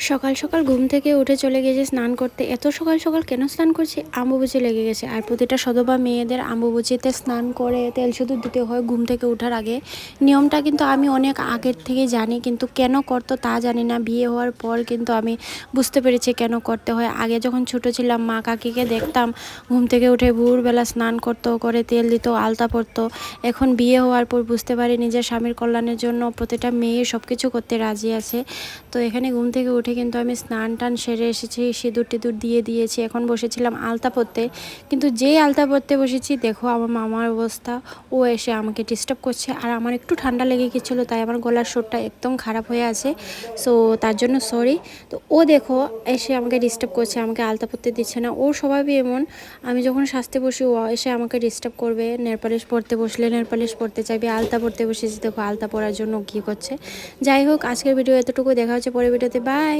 সকাল সকাল ঘুম থেকে উঠে চলে গেছে স্নান করতে। এত সকাল সকাল কেন স্নান করছি? আম্বুবুচি লেগে গেছে। আর প্রতিটা সধবা মেয়েদের আম্বুবুচিতে স্নান করে তেল সিঁদুর দিতে হয় ঘুম থেকে ওঠার আগে। নিয়মটা কিন্তু আমি অনেক আগের থেকেই জানি, কিন্তু কেন করতো তা জানি না। বিয়ে হওয়ার পর কিন্তু আমি বুঝতে পেরেছি কেন করতে হয়। আগে যখন ছোট ছিলাম মা কাকিকে দেখতাম ঘুম থেকে উঠে ভোরবেলা স্নান করতো, করে তেল দিত, আলতা পরতো। এখন বিয়ে হওয়ার পর বুঝতে পারি নিজের স্বামীর কল্যাণের জন্য প্রতিটা মেয়ে সব কিছু করতে রাজি আছে। তো এখানে ঘুম থেকে উঠে কিন্তু আমি স্নান টান সেরে এসেছি, সিঁদুর টিঁদুর দিয়ে দিয়েছি। এখন বসেছিলাম আলতা পরতে, কিন্তু যেই আলতা পরতে বসেছি দেখো আমার মামার অবস্থা। ও এসে আমাকে ডিস্টার্ব করছে, আর আমার একটু ঠান্ডা লেগে গেছিলো তাই আমার গলার সুরটা একদম খারাপ হয়ে আছে। সো তার জন্য সরি। তো ও দেখো এসে আমাকে ডিস্টার্ব করছে, আমাকে আলতা পরতে দিচ্ছে না। ওর স্বভাবই এমন, আমি যখন সাজতে বসি ও এসে আমাকে ডিস্টার্ব করবে। নেলপালিশ পরতে বসলে নেলপালিশ পরতে চাইবে, আলতা পরতে বসেছি দেখো আলতা পরার জন্য কী করছে। যাই হোক, আজকের ভিডিও এতটুকু। দেখা হচ্ছে পরের ভিডিওতে। বাই।